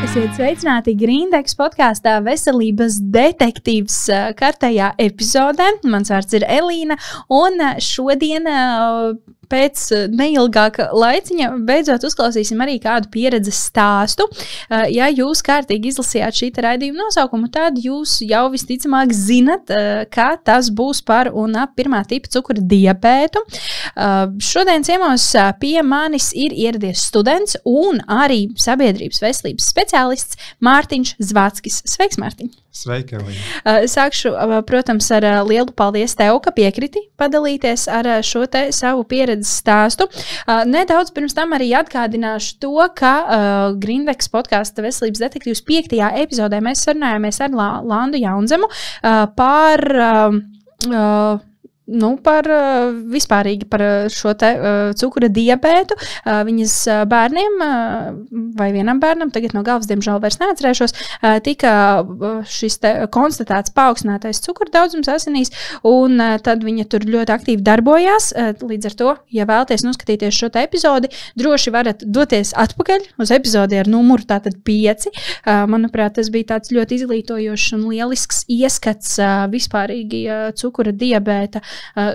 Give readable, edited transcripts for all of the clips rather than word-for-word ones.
Esiet sveicināti Grīndeks podkāstā Veselības detektīvs kārtējā epizodē. Mans vārds ir Elīna, un šodien pēc neilgāka laiciņa beidzot uzklausīsim arī kādu pieredzes stāstu. Ja jūs kārtīgi izlasījāt šī raidījuma nosaukumu, tad jūs jau visticamāk zinat, ka tas būs par un ap pirmā tipa cukura diabētu. Šodien ciemos pie manis ir ieradies students un arī sabiedrības veselības speciālists Mārtiņš Zvackis. Sveiks, Mārtiņ! Sveiki, Elīna! Sākšu, protams, ar lielu paldies tev, ka piekriti padalīties ar šo te savu pieredzes stāstu. Nedaudz pirms tam arī atgādināšu to, ka Grīndeks podkāsta Veselības detektīvs 5. epizodē mēs sarunājāmies ar Landu Jaunzemu par vispārīgi par šo te cukura diabētu. Viņas bērniem, vai vienam bērnam, tagad no galvas, diemžēl vairs neatcerēšos, tika šis te konstatēts paaugstinātais cukura daudzums asinīs, un tad viņa tur ļoti aktīvi darbojās. Līdz ar to, ja vēlaties noskatīties šo te epizodi, droši varat doties atpakaļ uz epizodi ar numuru tātad 5. Manuprāt, tas bija tāds ļoti izglītojošs un lielisks ieskats vispārīgi cukura diabēta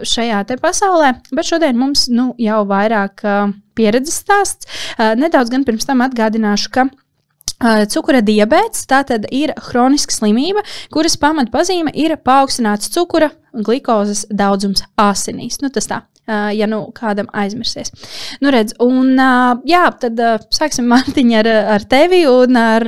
šajā te pasaulē, bet šodien mums jau vairāk pieredzes stāsts. Nedaudz gan pirms tam atgādināšu, ka cukura diabēts tātad ir hroniska slimība, kuras pamatpazīme ir paaugstināts cukura un glikozes daudzums asinīs. Tas tā, ja kādam aizmirsies. Redz, un tad sāksim, Mārtiņ, ar tevi un ar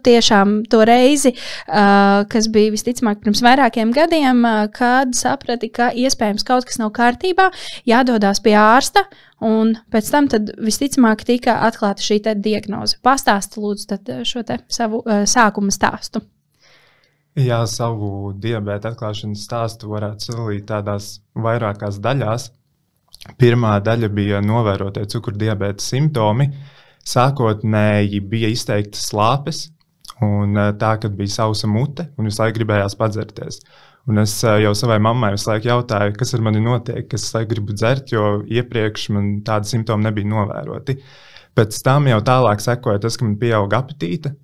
tiešām to reizi, kas bija visticamāk pirms vairākiem gadiem, kad saprati, ka iespējams kaut kas nav kārtībā, jādodās pie ārsta, un pēc tam tad visticamāk tika atklāta šī te diagnoze. Pastāsti lūdzu tad šo te savu sākuma stāstu. Jā, savu diabēta atklāšanas stāstu varētu sadalīt tādās vairākās daļās. Pirmā daļa bija novērotie cukura diabēta simptomi. Sākotnēji bija izteiktas slāpes, un tā, kad bija sausa mute, un visu laiku gribējās padzerties. Un es jau savai mammai visu laiku jautāju, kas ar mani notiek, kas es gribu dzert, jo iepriekš man tādi simptomi nebija novēroti. Pēc tam jau tālāk sekoja tas, ka man pieauga apetīte.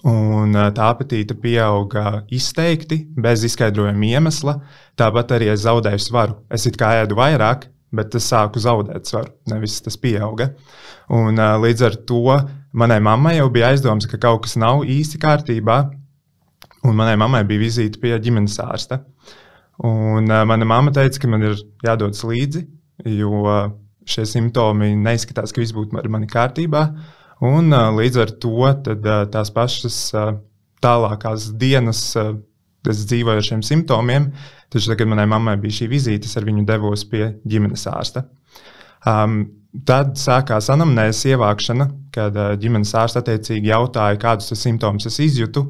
Un tā apetīte pieauga izteikti, bez izskaidrojuma iemesla, tāpat arī es zaudēju svaru. Es it kā ēdu vairāk, bet es sāku zaudēt svaru, nevis tas pieauga. Un līdz ar to manai mammai jau bija aizdoms, ka kaut kas nav īsti kārtībā, un manai mammai bija vizīte pie ģimenes ārsta. Un mana mamma teica, ka man ir jādodas līdzi, jo šie simptomi neizskatās, ka viss būtu ar mani kārtībā. Un līdz ar to tad, tās pašas tālākās dienas es dzīvoju ar šiem simptomiem, taču tagad manai mammai bija šī vizīte, es ar viņu devos pie ģimenes ārsta. Tad sākās anamnēzes ievākšana, kad ģimenes ārsts attiecīgi jautāja, kādus simptomus es izjūtu.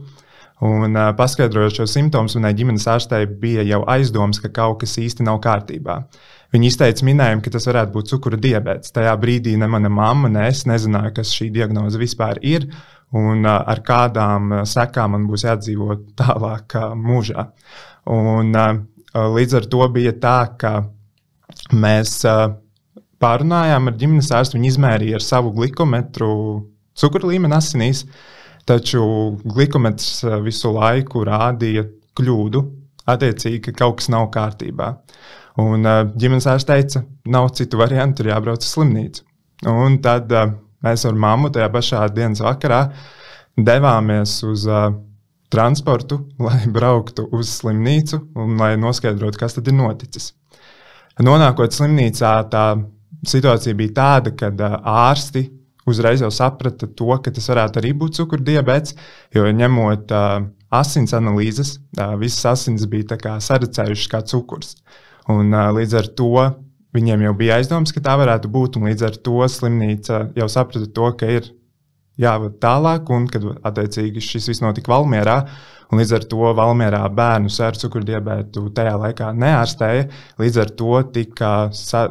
Un paskaidrojot šo simptomus, manai ģimenes ārstei bija jau aizdoms, ka kaut kas īsti nav kārtībā. Viņi izteica minējumu, ka tas varētu būt cukura diabēts. Tajā brīdī ne mana mamma, ne es nezināju, kas šī diagnoze vispār ir un ar kādām sekām man būs jādzīvo tālāk mūžā. Un līdz ar to bija tā, ka mēs pārunājām ar ģimenes ārstu, viņi izmērīja ar savu glikometru cukura līmeni asinīs, taču glikometrs visu laiku rādīja kļūdu, attiecīgi, ka kaut kas nav kārtībā. Un ģimenes ārsts teica, nav citu variantu, ir jābrauc uz slimnīcu. Un tad mēs ar mammu tajā pašā dienas vakarā devāmies uz transportu, lai brauktu uz slimnīcu un lai noskaidrotu, kas tad ir noticis. Nonākot slimnīcā, tā situācija bija tāda, kad ārsti uzreiz jau saprata to, ka tas varētu arī būt cukura diabēts, jo ņemot asins analīzes, visas asins bija tā kā sarecējušas kā cukurs. Un līdz ar to viņiem jau bija aizdoms, ka tā varētu būt, un līdz ar to slimnīca jau saprata to, ka ir jāvada tālāk, un kad attiecīgi šis viss notika Valmierā, un līdz ar to Valmierā bērnus ar cukura diabētu tajā laikā neārstēja, līdz ar to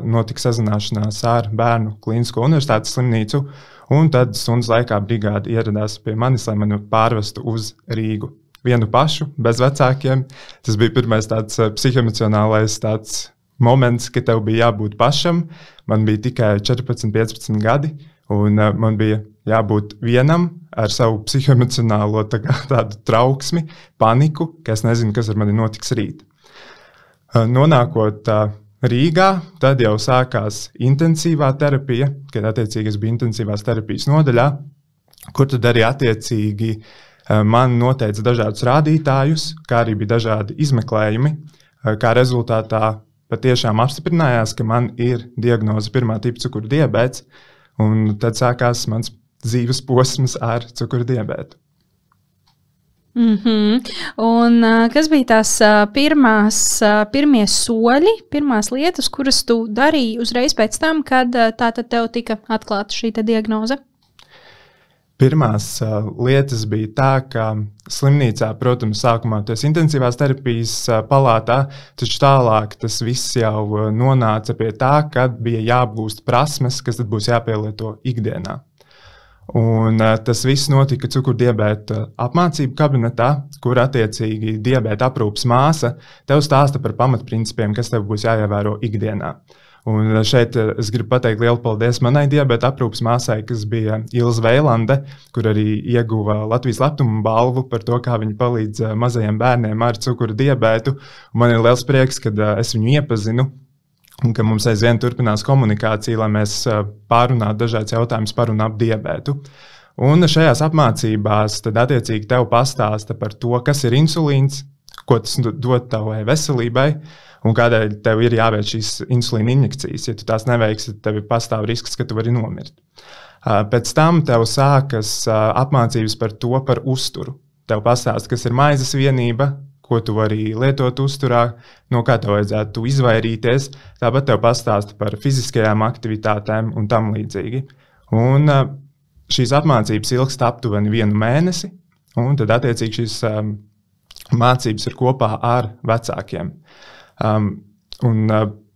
notika sazināšanās ar Bērnu Klīnisko universitātes slimnīcu, un tad stundas laikā brigāde ieradās pie manis, lai mani pārvestu uz Rīgu. Vienu pašu, bez vecākiem. Tas bija pirmais tāds psihoemocionālais tāds moments, kad tev bija jābūt pašam. Man bija tikai 14, 15 gadi, un man bija jābūt vienam ar savu psihoemocionālo tādu trauksmi, paniku, ka es nezinu, kas ar mani notiks rīt. Nonākot Rīgā, tad jau sākās intensīvā terapija, kad attiecīgi es biju intensīvās terapijas nodaļā, kur tad arī attiecīgi man noteica dažādus rādītājus, kā arī bija dažādi izmeklējumi, kā rezultātā patiešām apstiprinājās, ka man ir diagnoze 1. tipa cukura diabēts, un tad sākās mans dzīves posms ar cukura diabētu. Un kas bija tās pirmie soļi, pirmās lietas, kuras tu darīji uzreiz pēc tam, kad tātad tev tika atklāta šī diagnoze? Pirmās lietas bija tā, ka slimnīcā, protams, sākumā tas intensīvās terapijas palātā, taču tālāk tas viss jau nonāca pie tā, kad bija jāapgūst prasmes, kas tad būs jāpielieto ikdienā. Un tas viss notika cukurdiabēta apmācību kabinetā, kur attiecīgi diabēta aprūpes māsa tev stāsta par pamatprincipiem, kas tev būs jāievēro ikdienā. Un šeit es gribu pateikt lielu paldies manai diabēta aprūpes māsai, kas bija Ilze Veilande, kur arī ieguva Latvijas lepnuma balvu par to, kā viņa palīdz mazajiem bērniem ar cukura diabētu. Un man ir liels prieks, ka es viņu iepazinu un ka mums aizvien turpinās komunikācija, lai mēs pārunātu dažādas jautājumus par un ap diabētu. Un šajās apmācībās tad attiecīgi tev pastāsta par to, kas ir insulīns, ko tas dod tavai veselībai, un kādēļ tev ir jāveic šīs insulīna injekcijas. Ja tu tās neveiksi, tad tev pastāv risks, ka tu vari nomirt. Pēc tam tev sākas apmācības par uzturu. Tev pastāsta, kas ir maizes vienība, ko tu vari lietot uzturā, no kā tev vajadzētu izvairīties. Tāpat tev pastāsta par fiziskajām aktivitātēm un tam līdzīgi. Un šīs apmācības ilgst aptuveni 1 mēnesi, un tad attiecīgi šīs mācības ir kopā ar vecākiem. Un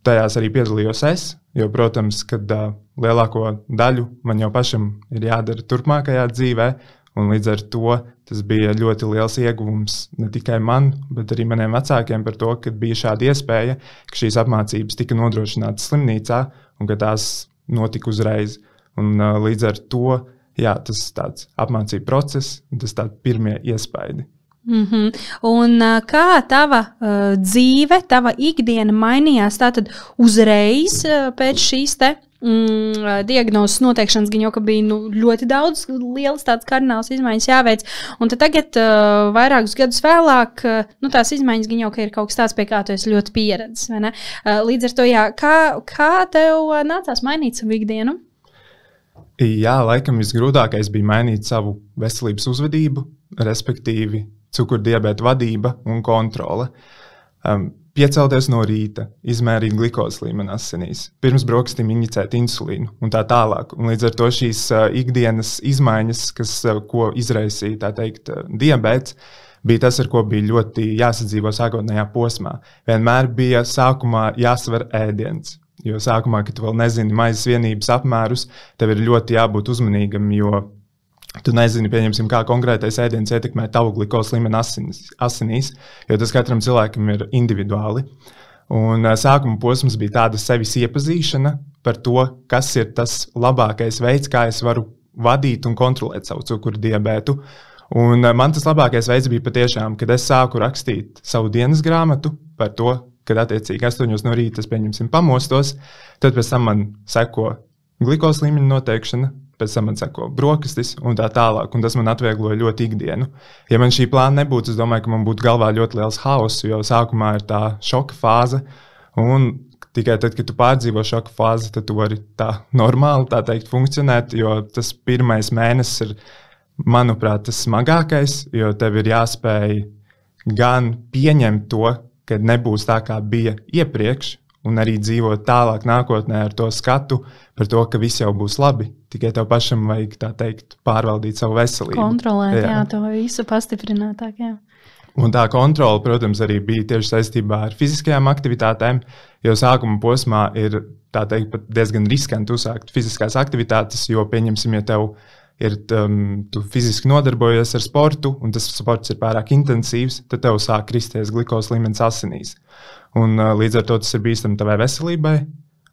tajās arī piedalījos es, jo, protams, kad lielāko daļu man jau pašam ir jādara turpmākajā dzīvē, un līdz ar to tas bija ļoti liels ieguvums ne tikai man, bet arī maniem vecākiem par to, ka bija šāda iespēja, ka šīs apmācības tika nodrošinātas slimnīcā un ka tās notika uzreiz. Un līdz ar to, jā, tas tāds apmācību process, tas tādi pirmie iespaidi. Un kā tava dzīve, tava ikdiena mainījās tātad uzreiz pēc šīs diagnozes noteikšanas, gan jau, ka bija ļoti daudz lielas tādas kardinālas izmaiņas jāveic, un tad tagad vairākus gadus vēlāk, tās izmaiņas gan jau, ka ir kaut kas tāds, pie kā tu esi ļoti pieredzis, vai ne? Līdz ar to, jā, kā tev nācās mainīt savu ikdienu? Jā, laikam visgrūtākais bija mainīt savu veselības uzvedību, respektīvi cukurdiabēta vadība un kontrole. Piecelties no rīta, izmērīt glukozes līmeni asinīs, pirms brokastīm injicēt insulīnu un tā tālāk. Un līdz ar to šīs ikdienas izmaiņas, ko izraisīja, tā teikt, diabēts, bija tas, ar ko bija ļoti jāsadzīvo sākotnējā posmā. Vienmēr bija sākumā jāsver ēdiens, jo sākumā, kad tu vēl nezini maizes vienības apmērus, tev ir ļoti jābūt uzmanīgam, jo tu nezini, pieņemsim, kā konkrētais ēdiens ietekmē tavu glukozes līmeni asinīs, jo tas katram cilvēkam ir individuāli. Un sākuma posms bija tāda sevis iepazīšana par to, kas ir tas labākais veids, kā es varu vadīt un kontrolēt savu cukura diabētu. Un man tas labākais veids bija patiešām, kad es sāku rakstīt savu dienas grāmatu par to, kad attiecīgi 8 no rīta es, pieņemsim, pamostos, tad pēc tam man seko glukozes līmeņa noteikšana, pēc tam man seko brokastis un tā tālāk, un tas man atviegloja ļoti ikdienu. Ja man šī plāna nebūtu, es domāju, ka man būtu galvā ļoti liels hauss, jo sākumā ir tā šoka fāze, un tikai tad, kad tu pārdzīvo šoka fāzi, tad tu vari tā normāli, tā teikt, funkcionēt, jo tas pirmais mēnesis ir, manuprāt, tas smagākais, jo tev ir jāspēj gan pieņemt to, ka nebūs tā, kā bija iepriekš, un arī dzīvot tālāk nākotnē ar to skatu par to, ka viss jau būs labi. Tikai tev pašam vajag, tā teikt, pārvaldīt savu veselību. Kontrolēt, jā, to visu pastiprinātāk, jā. Un tā kontrole, protams, arī bija tieši saistībā ar fiziskajām aktivitātēm, jo sākuma posmā ir, tā teikt, pat diezgan riskanti uzsākt fiziskās aktivitātes, jo, pieņemsim, ja tev tu fiziski nodarbojies ar sportu, un tas sports ir pārāk intensīvs, tad tev sāk kristies glikos līmenis asinīs. Un līdz ar to tas ir bīstami tavai veselībai,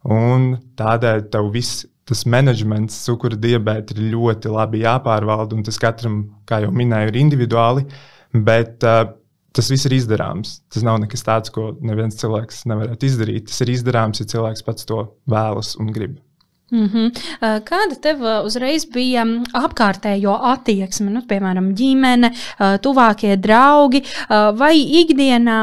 un tādēļ tev viss tas menedžments cukura diabēta ir ļoti labi jāpārvalda, un tas katram, kā jau minēju, ir individuāli, bet tas viss ir izdarāms. Tas nav nekas tāds, ko neviens cilvēks nevarētu izdarīt. Tas ir izdarāms, ja cilvēks pats to vēlas un grib. Kāda tev uzreiz bija apkārtējo attieksme, piemēram, ģimene, tuvākie draugi, vai ikdienā,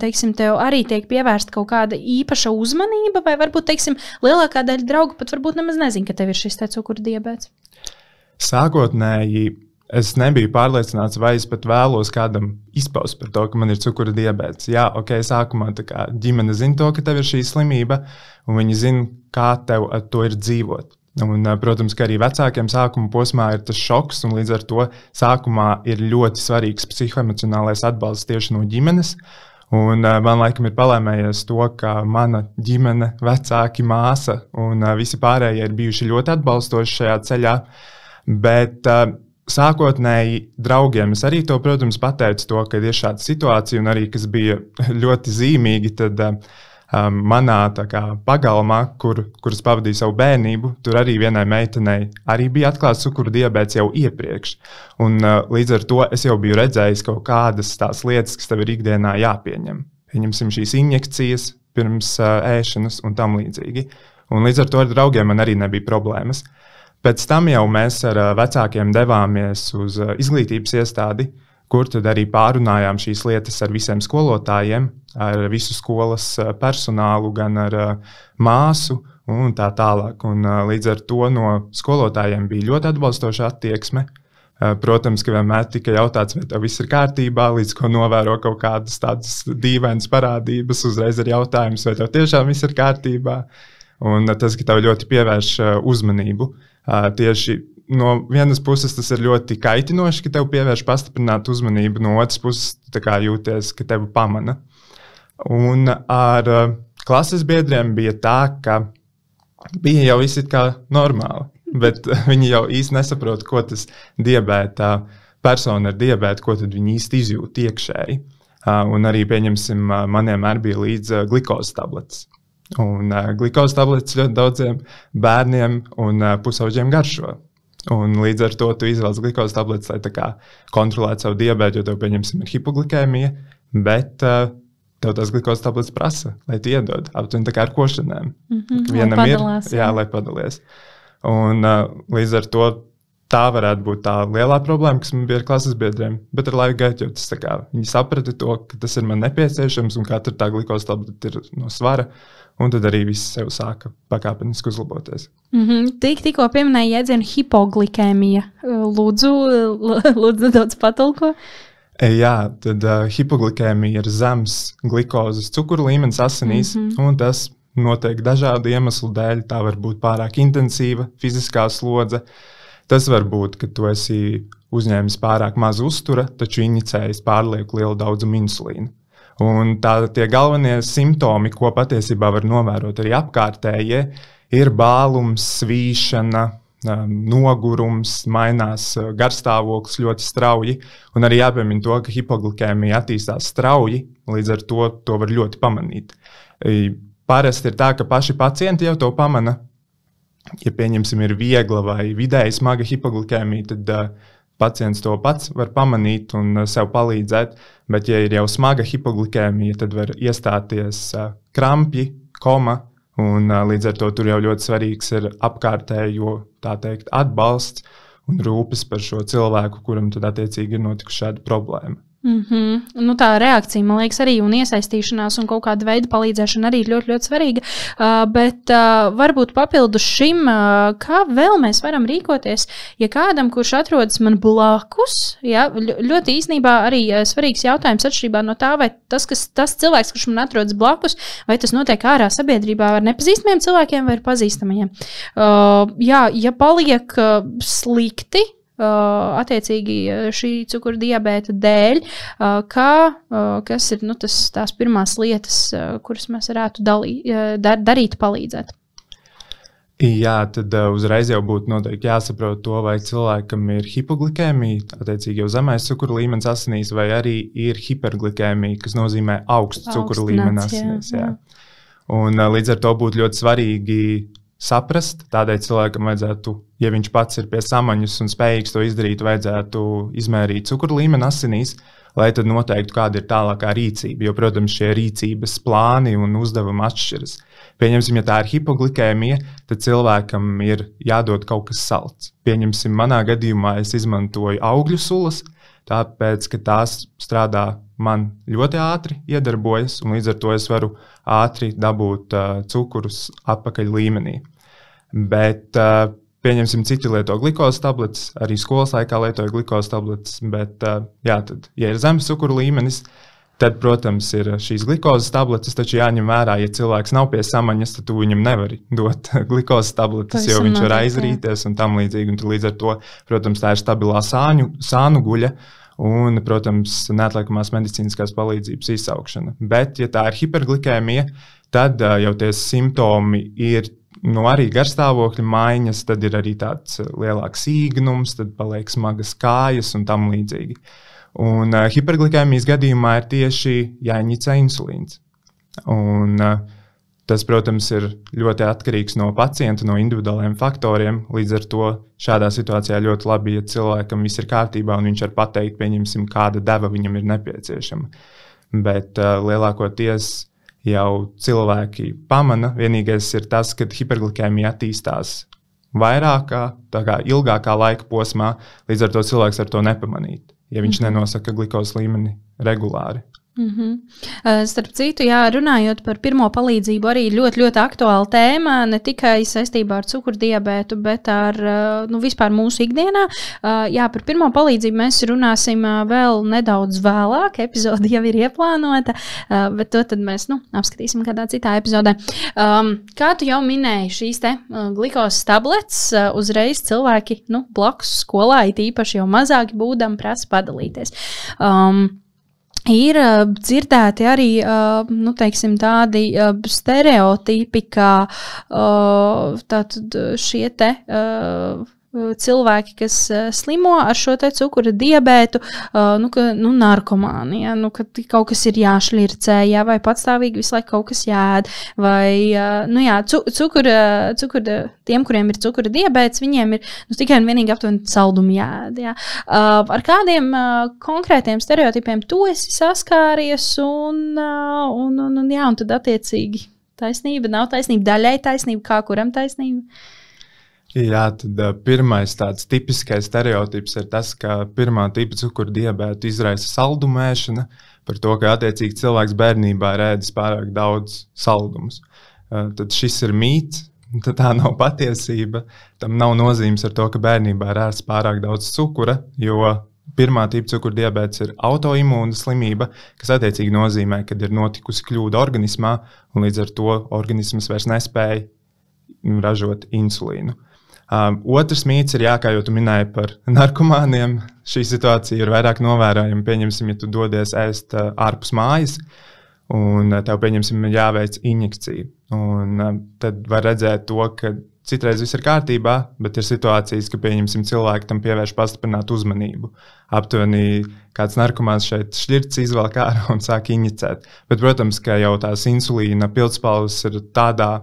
teiksim, tev arī tiek pievērsta kaut kāda īpaša uzmanība, vai varbūt, teiksim, lielākā daļa draugu pat varbūt nemaz nezin, ka tev ir šis cukura diabēts? Sākotnēji es nebiju pārliecināts, vai es pat vēlos kādam izpaust par to, ka man ir cukura diabēts. Jā, sākumā ģimene zina to, ka tev ir šī slimība, un viņi zina, kā tev ar to ir dzīvot. Un, protams, ka arī vecākiem sākuma posmā ir tas šoks, un līdz ar to sākumā ir ļoti svarīgs psihoemocionālais atbalsts tieši no ģimenes. Un man laikam ir palēmējies to, ka mana ģimene, vecāki, māsa un visi pārējie ir bijuši ļoti atbalstoši šajā ceļā, bet sākotnēji draugiem es arī to, protams, pateicu to, ka ir šāda situācija, un arī, kas bija ļoti zīmīgi, tad manā pagalmā, kuras pavadīju savu bērnību, tur arī vienai meitenei arī bija atklāts cukura diabēts jau iepriekš. Un līdz ar to es jau biju redzējis kaut kādas tās lietas, kas tev ir ikdienā jāpieņem. Pieņemsim šīs injekcijas pirms ēšanas un tam līdzīgi. Un līdz ar to ar draugiem man arī nebija problēmas. Pēc tam jau mēs ar vecākiem devāmies uz izglītības iestādi, kur tad arī pārunājām šīs lietas ar visiem skolotājiem, ar visu skolas personālu, gan ar māsu un tā tālāk. Un līdz ar to no skolotājiem bija ļoti atbalstoša attieksme. Protams, ka vienmēr tika jautāts, vai tev viss ir kārtībā, līdz ko novēro kaut kādas tādas dīvainas parādības, uzreiz ir jautājums, vai tev tiešām viss ir kārtībā. Un tas, ka tev ļoti pievērš uzmanību. Tieši no vienas puses tas ir ļoti kaitinoši, ka tev pievērš pastiprinātu uzmanību, no otras puses jūties, ka tevi pamana. Un ar klases biedriem bija tā, ka bija jau viss kā normāli, bet viņi jau īsti nesaprot, ko tas persona ar diabētu, ko tad viņi īsti izjūt iekšēji. Un arī, pieņemsim, maniem arī bija līdz glukozes tabletes. Un glukozes tabletes ļoti daudziem bērniem un pusauģiem garšo. Un līdz ar to tu izvēlies glukozes tabletes, lai kontrolētu savu diabētu, jo tev, pieņemsim, ir hipoglikēmija, bet tev tās glukozes tabletes prasa, lai tu iedod aptuveni tā kā ar košanēm. Vienam padalās, ir, lai padalies. Un līdz ar to tā varētu būt tā lielā problēma, kas man bija ar klases biedriem, bet ar laiku gaitu, jo viņi saprata to, ka tas ir man nepieciešams un katra tā glukozes tablete ir no svara. Un tad arī viss sev sāka pakāpeniski uzlaboties. Tikko pieminēja jēdzienu hipoglikēmija. Lūdzu nedaudz patulko. Jā, tad hipoglikēmija ir zems glukozes cukura līmenis asinīs, un tas notiek dažādu iemeslu dēļ. Tā var būt pārāk intensīva fiziskā slodze. Tas var būt, ka tu esi uzņēmis pārāk maz uztura, taču injicējis pārlieku lielu daudzumu insulīnu. Un tie galvenie simptomi, ko patiesībā var novērot arī apkārtējie, ir bālums, svīšana, nogurums, mainās garstāvoklis ļoti strauji. Un arī jāpiemina to, ka hipoglikēmija attīstās strauji, līdz ar to var ļoti pamanīt. Parasti ir tā, ka paši pacienti jau to pamana. Ja, pieņemsim, ir viegla vai vidēji smaga hipoglikēmija, tad pacients to pats var pamanīt un sev palīdzēt, bet, ja ir jau smaga hipoglikēmija, tad var iestāties krampji, koma, un līdz ar to tur jau ļoti svarīgs ir apkārtējo, tā teikt, atbalsts un rūpes par šo cilvēku, kuram tad attiecīgi ir notikusi šāda problēma. Tā reakcija, man liekas, arī un iesaistīšanās un kaut kāda veida palīdzēšana arī ir ļoti, ļoti svarīga. Bet varbūt papildus šim, kā vēl mēs varam rīkoties, ja kādam, kurš atrodas man blakus, ja, ļoti īstenībā arī svarīgs jautājums atšķirībā no tā, vai tas cilvēks, kurš man atrodas blakus, vai tas notiek ārā sabiedrībā ar nepazīstamiem cilvēkiem vai ar pazīstamajiem. Ja paliek slikti, attiecīgi šī cukura diabēta dēļ, kas ir tās pirmās lietas, kuras mēs varētu darīt, palīdzēt? Jā, tad uzreiz jau būtu noteikti jāsaprot to, vai cilvēkam ir hipoglikēmija, attiecīgi jau zemais cukura līmenis asinīs, vai arī ir hiperglikēmija, kas nozīmē augstu cukura līmeni asinīs. Jā. Un līdz ar to būtu ļoti svarīgi saprast, tādēļ cilvēkam vajadzētu, ja viņš pats ir pie samaņas un spējīgs to izdarīt, vajadzētu izmērīt cukura līmeni asinīs, lai tad noteiktu, kāda ir tālākā rīcība, jo, protams, šie rīcības plāni un uzdevumi atšķiras. Pieņemsim, ja tā ir hipoglikēmija, tad cilvēkam ir jādod kaut kas salds. Pieņemsim, manā gadījumā es izmantoju augļu sulas, tāpēc, ka tās strādā man ļoti ātri iedarbojas, un līdz ar to es varu ātri dabūt cukurus atpakaļ līmenī. Bet pieņemsim, citi lieto glukozes tabletes, arī skolas laikā lietoju glukozes tabletes, bet, jā, tad, ja ir zemes cukura līmenis, tad, protams, ir šīs glukozes tabletes, taču jāņem vērā, ja cilvēks nav pie samaņas, tad tu viņam nevari dot glukozes tabletes, jo viņš var aizrīties un tam līdzīgi, un līdz ar to, protams, tā ir stabilā sānu guļa un, protams, neatliekamās medicīniskās palīdzības izsaukšana. Bet, ja tā ir hiperglikēmija, tad jau tie simptomi ir arī garstāvokļa maiņas, tad ir arī tāds lielāks īgnums, tad paliek smagas kājas un tam līdzīgi. Un hiperglikēmijas gadījumā ir tieši jāinicē insulīns. Un tas, protams, ir ļoti atkarīgs no pacienta, no individuāliem faktoriem. Līdz ar to šādā situācijā ļoti labi, ja cilvēkam viss ir kārtībā un viņš var pateikt, pieņemsim, kāda deva viņam ir nepieciešama. Bet lielākoties jau cilvēki pamana. Vienīgais ir tas, ka hiperglikēmija attīstās vairākā, ilgākā laika posmā, līdz ar to cilvēks var to nepamanīt, ja viņš nenosaka glukozes līmeni regulāri. Starp citu, jā, runājot par pirmo palīdzību, arī ļoti, ļoti aktuāla tēma, ne tikai saistībā ar cukurdiabētu, bet ar vispār mūsu ikdienā. Jā, par pirmo palīdzību mēs runāsim vēl nedaudz vēlāk, epizode jau ir ieplānota, bet to tad mēs apskatīsim kādā citā epizodē. Kā tu jau minēji, šīs te glukozes tabletes uzreiz cilvēki blakus skolā, it īpaši jau mazāki būdami, prasa padalīties. Ir dzirdēti arī teiksim, tādi stereotipi, kā tātad šie te cilvēki, kas slimo ar šo te cukura diabētu, narkomānija, ka kaut kas ir jāšļircē, vai patstāvīgi visu laiku kaut kas jāēd, vai, tiem, kuriem ir cukura diabēts, viņiem ir tikai un vienīgi aptuveni saldumu jāēd, jā. Ar kādiem konkrētiem stereotipiem tu esi saskāries, un tad attiecīgi taisnība, nav taisnība, daļai taisnība, kā kuram taisnība? Jā, tad pirmais tāds tipiskais stereotips ir tas, ka pirmā tipa cukura diabētu izraisa saldumēšana, par to, ka attiecīgi cilvēks bērnībā ir ēdis pārāk daudz saldumus. Tad šis ir mīts, tad tā nav patiesība. Tam nav nozīmes ar to, ka bērnībā ir ēsts pārāk daudz cukura, jo pirmā tipa cukura diabēts ir autoimūna slimība, kas attiecīgi nozīmē, ka ir notikusi kļūda organismā, un līdz ar to organisms vairs nespēja ražot insulīnu. Otrs mīts ir, kā jau tu minēji par narkomāniem, šī situācija ir vairāk novērojama. Pieņemsim, ja tu dodies ēst ārpus mājas, un tev, pieņemsim, jāveic injekcija. Un tad var redzēt to, ka citreiz viss ir kārtībā, bet ir situācijas, ka, pieņemsim, cilvēki tam pievērš pastiprinātu uzmanību. Aptuveni kāds narkomāns šeit šļirci izvelk ārā un sāk injicēt. Bet, protams, ka jau tās insulīna pildspalvas ir tādā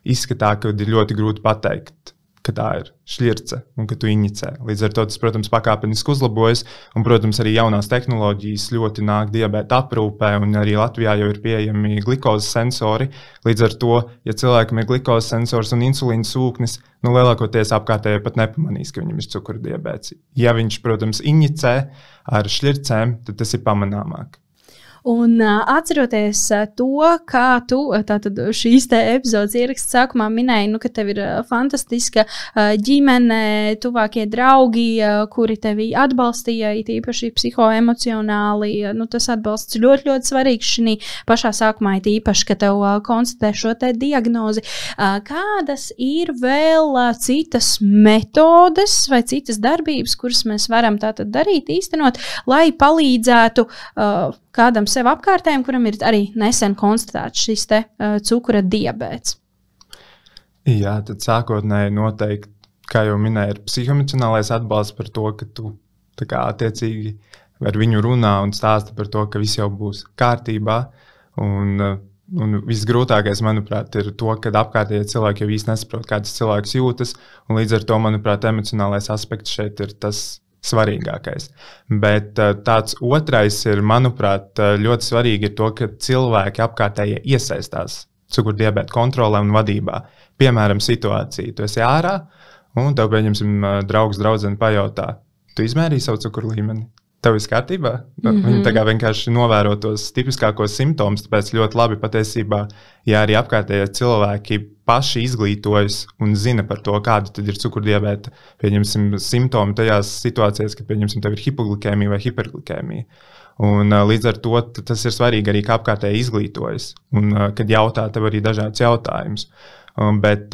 izskatā, ka ir ļoti grūti pateikt, ka tā ir šļirce un ka tu injicē. Līdz ar to tas, protams, pakāpeniski uzlabojas, un, protams, arī jaunās tehnoloģijas ļoti nāk diabēta aprūpē, un arī Latvijā jau ir pieejami glukozes sensori. Līdz ar to, ja cilvēkam ir glukozes sensors un insulīna sūknis, lielākoties apkārtējie pat nepamanīs, ka viņam ir cukura diabēts. Ja viņš, protams, injicē ar šļircēm, tad tas ir pamanāmāk. Un atceroties to, kā tu tātad šīs te epizodes ieraksts sākumā minēji, ka tev ir fantastiska ģimene, tuvākie draugi, kuri tevi atbalstīja, īpaši psihoemocionāli, tas atbalsts ļoti, ļoti svarīgs šī pašā sākumā, īpaši, ka tev konstatē šo te diagnozi. Kādas ir vēl citas metodes vai citas darbības, kuras mēs varam tātad darīt, īstenot, lai palīdzētu kādam sev apkārtējiem, kuram ir arī nesen konstatēts šis te cukura diabēts? Jā, tad sākotnēji noteikti, kā jau minēju, ir psihoemocionālais atbalsts par to, ka tu tā kā attiecīgi ar viņu runā un stāsta par to, ka viss jau būs kārtībā. Un visgrūtākais, manuprāt, ir to, ka apkārtējie cilvēki jau īsti nesaprot, kā tas cilvēks jūtas, un līdz ar to, manuprāt, emocionālais aspekts šeit ir tas svarīgākais. Bet tāds otrais ir, manuprāt, ļoti svarīgi ir to, ka cilvēki apkārtējie iesaistās cukurdiabēta kontrolē un vadībā. Piemēram, situācija. Tu esi ārā, un tev, pieņemsim, draugs, draudzene pajautā, tu izmērīji savu cukuru līmeni? Tev viss kārtībā? Viņi tā kā vienkārši novēro tos tipiskākos simptomus, tāpēc ļoti labi patiesībā, ja arī apkārtējie cilvēki paši izglītojas un zina par to, kāda tad ir cukurdiabēta, pieņemsim, simptomi tajās situācijās, kad, pieņemsim, tev ir hipoglikēmija vai hiperglikēmija. Un līdz ar to tas ir svarīgi arī, kā apkārtēji izglītojas, un kad jautā tev arī dažādas jautājumus. Bet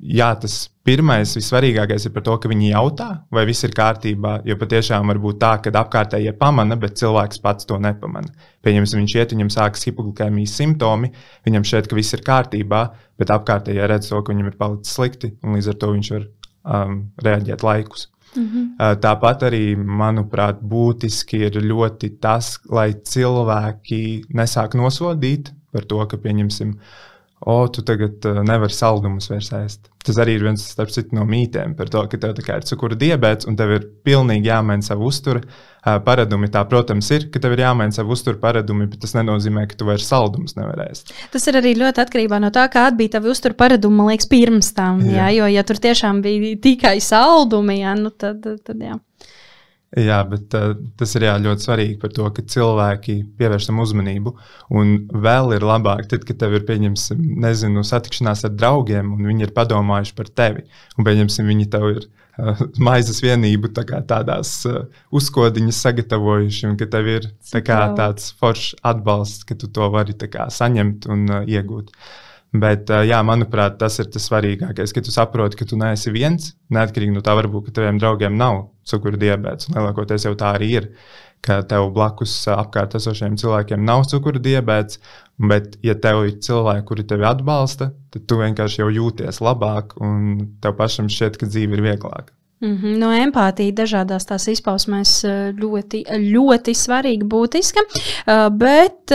jā, tas pirmais, vissvarīgākais ir par to, ka viņi jautā, vai viss ir kārtībā, jo patiešām var būt tā, ka apkārtējie pamana, bet cilvēks pats to nepamana. Pieņemsim, viņš iet, viņam sākas hipoglikēmijas simptomi, viņam šķiet, ka viss ir kārtībā, bet apkārtējie redz to, ka viņam ir palicis slikti, un līdz ar to viņš var reaģēt laikus. Tāpat arī, manuprāt, būtiski ir ļoti tas, lai cilvēki nesāk nosodīt par to, ka, pieņemsim, tu tagad nevari saldumus vairs ēst. Tas arī ir viens, starp citu, no mītiem par to, ka tev tā kā ir cukura diabēts un tev ir pilnīgi jāmaina savu uzturu paradumi. Tā, protams, ir, ka tev ir jāmaina savu uzturu paradumi, bet tas nenozīmē, ka tu vairs saldumus nevar ēst. Tas ir arī ļoti atkarībā no tā, kāda bija tava uzturu paradumi, man liekas, pirms tam. Jā, jo, ja tur tiešām bija tikai saldumi, jā, nu tad jā. Jā, bet tas ir ļoti svarīgi par to, ka cilvēki pievērš tam uzmanību. Un vēl ir labāk, tad, kad tev ir, pieņemsim, satikšanās ar draugiem, un viņi ir padomājuši par tevi. Un, pieņemsim, viņi tev ir maizes vienību tādās uzkodiņas sagatavojuši, un ka tev ir tāds foršs atbalsts, ka tu to vari saņemt un iegūt. Bet, jā, manuprāt, tas ir tas svarīgākais, ka tu saproti, ka tu neesi viens, neatkarīgi no tā varbūt, ka taviem draugiem nav cukura diabēts, un lielākoties jau tā arī ir, ka tev blakus apkārt esošiem cilvēkiem nav cukura diabēts, bet, ja tev ir cilvēki, kuri tevi atbalsta, tad tu vienkārši jau jūties labāk, un tev pašam šķiet, ka dzīve ir vieglāka. No empātija dažādās tās izpausmēs ļoti, ļoti svarīga, būtiska, bet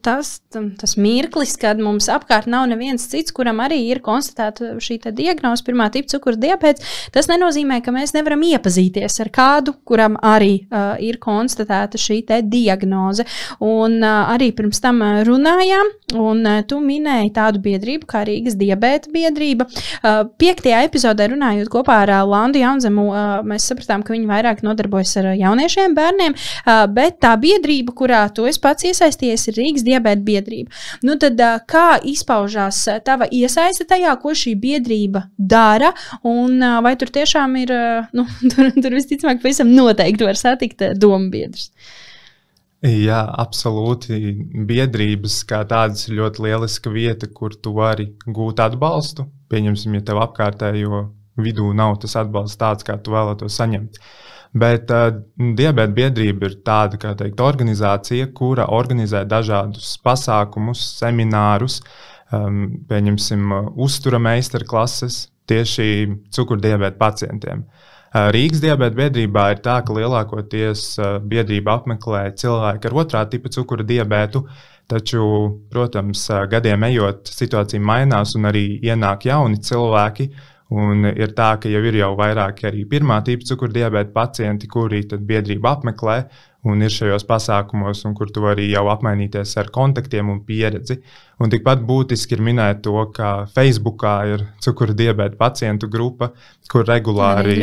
tas mirklis, kad mums apkārt nav neviens cits, kuram arī ir konstatēta šī diagnoze, pirmā tipa cukura diabēts, tas nenozīmē, ka mēs nevaram iepazīties ar kādu, kuram arī ir konstatēta šī diagnoze. Un arī pirms tam runājām, un tu minēji tādu biedrību kā Rīgas diabēta biedrība. 5. epizodē runājot kopā ar Landu Jaunzemu, mēs sapratām, ka viņi vairāk nodarbojas ar jauniešiem, bērniem, bet tā biedrība, kurā tu esi pats iesaistījies, ir Rīgas diabēta biedrība. Nu tad kā izpaužās tava iesaiste tajā, ko šī biedrība dara, un vai tur tiešām ir, tur visticamāk pavisam noteikti var satikt domu biedrus? Jā, absolūti. Biedrības kā tādas ir ļoti lieliska vieta, kur tu vari gūt atbalstu. Pieņemsim, ja tev apkārtējo vidū nav tas atbalsts tāds, kā tu vēlētos saņemt. Bet diabēta biedrība ir tāda, kā teikt, organizācija, kura organizē dažādus pasākumus, seminārus, pieņemsim, uztura meistarklases tieši cukurdiabēta pacientiem. Rīgas diabēta biedrībā ir tā, ka lielākoties biedrība apmeklē cilvēki ar 2. tipa cukura diabētu, taču, protams, gadiem ejot, situācija mainās un arī ienāk jauni cilvēki. Un ir tā, ka jau ir vairāki arī 1. tipa cukura diabēta pacienti, kuri tad biedrību apmeklē un ir šajos pasākumos, un kur tu vari jau apmainīties ar kontaktiem un pieredzi. Un tikpat būtiski ir minēt to, ka Facebookā ir cukura diabēta pacientu grupa, kur regulāri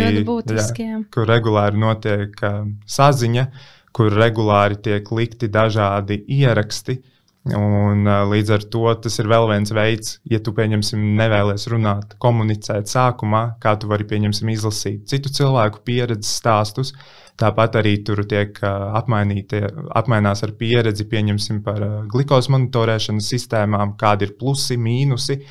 notiek saziņa, kur regulāri tiek likti dažādi ieraksti. Un līdz ar to tas ir vēl viens veids, ja tu, pieņemsim, nevēlies runāt, komunicēt sākumā, kā tu vari, pieņemsim, izlasīt citu cilvēku pieredzes stāstus. Tāpat arī tur tiek apmainās ar pieredzi, pieņemsim, par glikozi monitorēšanas sistēmām, kādi ir plusi, mīnusi.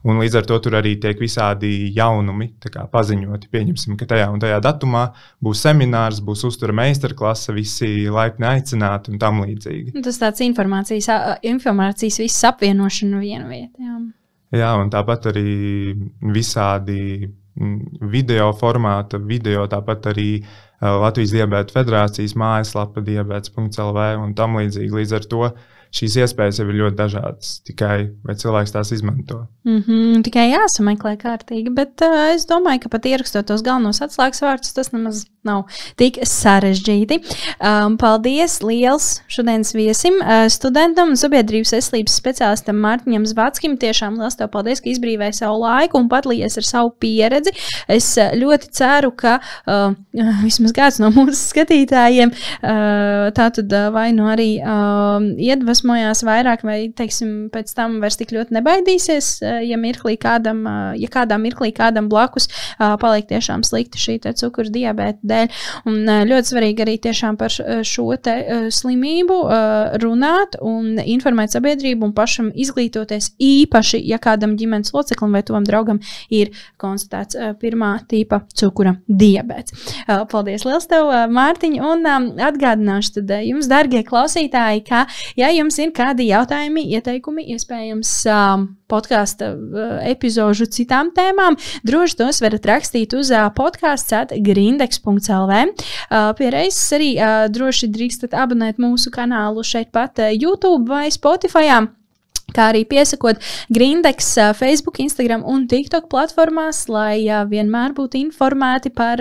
Un līdz ar to tur arī tiek visādi jaunumi paziņoti. Pieņemsim, ka tajā un tajā datumā būs seminārs, būs uztura meistarklase, visi laipni aicināti un tam līdzīgi. Tas tāds informācijas viss apvienošana vienu vietu. Jā, un tāpat arī visādi video formāta, tāpat arī Latvijas Diabēta federācijas mājaslapa diabetes.lv un tam līdzīgi. Līdz ar to šīs iespējas jau ir ļoti dažādas, tikai vai cilvēks tās izmanto. Tikai jāsameklē kārtīgi, bet es domāju, ka pat ierakstot tos galvenos atslēgas vārdus, tas nemaz nav tik sarežģīti. Paldies liels šodienas viesim, studentam un sabiedrības veselības speciālistam Mārtiņam Zvackim. Tiešām liels tev paldies, ka izbrīvēji savu laiku un padalījies ar savu pieredzi. Es ļoti ceru, ka vismaz kāds no mūsu skatītājiem tātad vai nu arī iedvesmojās vairāk vai, teiksim, pēc tam vairs tik ļoti nebaidīsies, ja kādā mirklī kādam blakus paliek tiešām slikti šī cukura diabēta dēļ. Un ļoti svarīgi arī tiešām par šo te slimību runāt un informēt sabiedrību un pašam izglītoties, īpaši, ja kādam ģimenes loceklim vai tuvam draugam ir konstatēts pirmā tīpa cukura diabēts. Paldies liels tev, Mārtiņ, un atgādināšu tad jums, dargie klausītāji, ka, ja jums ir kādi jautājumi, ieteikumi, iespējams podkāsta epizožu citām tēmām, droši tos varat rakstīt uz podcasts@grindex.lv. Pie reizes arī droši drīkstat abonēt mūsu kanālu šeit pat YouTube vai Spotifyā, kā arī piesakot Grindex Facebook, Instagram un TikTok platformās, lai vienmēr būtu informēti par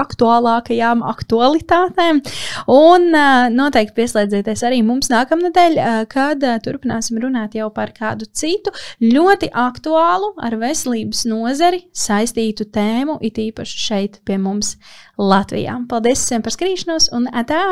aktuālākajām aktualitātēm. Un noteikti pieslēdzieties arī mums nākamnedēļ, kad turpināsim runāt jau par kādu citu ļoti aktuālu ar veselības nozari saistītu tēmu, it īpaši šeit pie mums Latvijā. Paldies visiem par skatīšanos un atā!